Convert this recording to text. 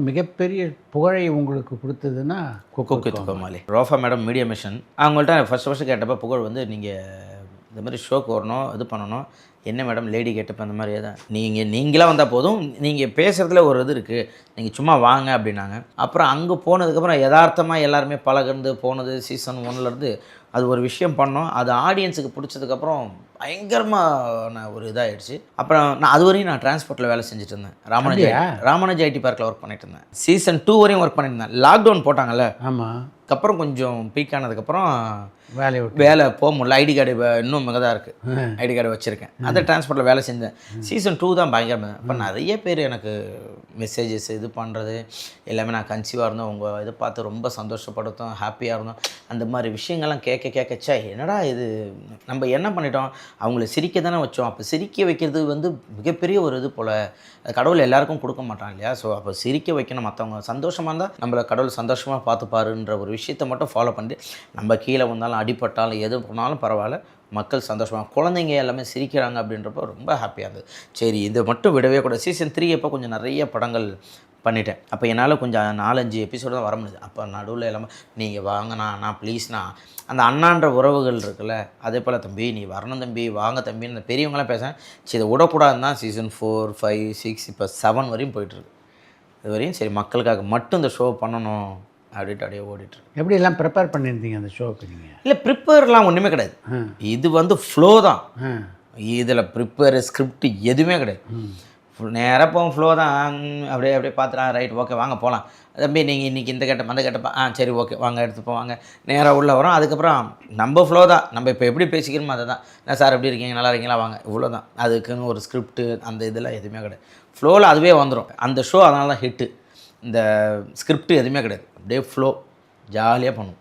மிகப்பெரிய புகழை உங்களுக்கு கொடுத்ததுன்னா குக்கு கோமாளி. ரோஃபா மேடம் மீடியா மிஷன் அவங்கள்ட்ட ஃபஸ்ட்டு கேட்டப்போ புகழ் வந்து நீங்கள் இந்த மாதிரி ஷோக்கு வரணும், இது பண்ணணும். என்ன மேடம் லேடி கேட்டப்போ அந்த மாதிரி தான் நீங்களாக வந்தால் போதும், நீங்கள் பேசுகிறதுல ஒரு இது இருக்குது, நீங்கள் சும்மா வாங்க அப்படின்னாங்க. அப்புறம் அங்கே போனதுக்கப்புறம் யதார்த்தமாக எல்லாருமே பழகுந்து போனது. சீசன் 1லேருந்து அது ஒரு விஷயம் பண்ணோம். அது ஆடியன்ஸுக்கு பிடிச்சதுக்கப்புறம் பயங்கரமான ஒரு இதாகிடுச்சு. அப்புறம் நான் அது வரையும் நான் டிரான்ஸ்போர்ட்டில் வேலை செஞ்சுட்டு இருந்தேன். ராமானுஜ ஐடி பார்க்கில் ஒர்க் பண்ணிட்டு இருந்தேன். சீசன் 2 வரையும் ஒர்க் பண்ணியிருந்தேன். லாக்டவுன் போட்டாங்கல்ல, ஆமாம், அதுக்கப்புறம் கொஞ்சம் பீக் ஆனதுக்கப்புறம் வேலை போக முடியல. ஐடி கார்டு இன்னும் மிக தான் இருக்குது, ஐடி கார்டு வச்சுருக்கேன். அந்த டிரான்ஸ்போர்ட்டில் வேலை செஞ்சேன். சீசன் 2 தான் பயங்கரமாக. இப்போ நிறைய பேர் எனக்கு மெசேஜஸ் இது பண்ணுறது எல்லாமே, நான் கன்சீவாக இருந்தோம், உங்கள் இதை பார்த்து ரொம்ப சந்தோஷப்படுத்தோம், ஹாப்பியாக இருந்தோம். அந்த மாதிரி விஷயங்கள்லாம் கேட்கச்சா என்னடா இது நம்ம என்ன பண்ணிட்டோம், அவங்கள சிரிக்க தானே வச்சோம். அப்போ சிரிக்க வைக்கிறது வந்து மிகப்பெரிய ஒரு இது போல், கடவுள் எல்லாருக்கும் கொடுக்க மாட்டான் இல்லையா? ஸோ அப்போ சிரிக்க வைக்கணும், மற்றவங்க சந்தோஷமாக இருந்தால் நம்மளை கடவுள் சந்தோஷமாக பார்த்துப்பாருன்ற ஒரு விஷயத்தை மட்டும் ஃபாலோ பண்ணி, நம்ம கீழே வந்தாலும் அடிப்பட்டாலும் எது பண்ணாலும் பரவாயில்ல, மக்கள் சந்தோஷமாக, குழந்தைங்க எல்லாமே சிரிக்கிறாங்க அப்படின்றப்போ ரொம்ப ஹாப்பியாக இருந்தது. சரி இதை மட்டும் விடவே கூட. சீசன் 3 அப்போ கொஞ்சம் நிறைய படங்கள் பண்ணிட்டேன். அப்போ என்னால் கொஞ்சம் 4-5 எபிசோடு தான் வர முடியுது. அப்போ நடுவில் எல்லாமே நீங்கள் வாங்கண்ணா ப்ளீஸ்ண்ணா, அந்த அண்ணான்ற உறவுகள் இருக்குல்ல, அதே போல் தம்பி நீ வரணும் தம்பி, வாங்க தம்பின்னு அந்த பெரியவங்களாம் பேசுகிறேன். சரி இதை விடக்கூடாதுன்னு தான் சீசன் 4, 5, 6 இப்போ 7 வரையும் போயிட்டுருக்கு. இது வரையும் சரி மக்களுக்காக மட்டும் இந்த ஷோ பண்ணணும் அப்படின்ட்டு அப்படியே ஓடிட்டுருக்கு. எப்படி எல்லாம் ப்ரிப்பேர் பண்ணியிருந்தீங்க அந்த ஷோக்கு நீங்கள்? இல்லை ப்ரிப்பேர்லாம் ஒன்றுமே கிடையாது. இது வந்து ஃப்ளோ தான். இதில் ப்ரிப்பேர் ஸ்கிரிப்ட் எதுவுமே கிடையாது. நேராக போகும், ஃப்ளோ தான். அப்படியே பார்த்துலாம், ரைட் ஓகே வாங்க போகலாம் தம்பி, நீங்கள் இன்றைக்கி இந்த கேட்டப்ப அந்த கேட்டப்பா சரி ஓகே வாங்க எடுத்துப்போம் வாங்க, நேராக உள்ளே வரோம். அதுக்கப்புறம் நம்ம ஃப்ளோ தான், நம்ம இப்போ எப்படி பேசிக்கிறோமோ அதை தான். என்ன சார் எப்படி இருக்கீங்க, நல்லா இருக்கீங்களா, வாங்க, இவ்வளோ தான். அதுக்குன்னு ஒரு ஸ்கிரிப்ட்டு அந்த இதெல்லாம் எதுவுமே கிடையாது. ஃப்ளோவில் அதுவே வந்துடும் அந்த ஷோ. அதனால தான் ஹிட்டு. இந்த ஸ்கிரிப்ட் எதுவுமே கிடையாது, அப்படியே ஃப்ளோ ஜாலியாக பண்ணும்.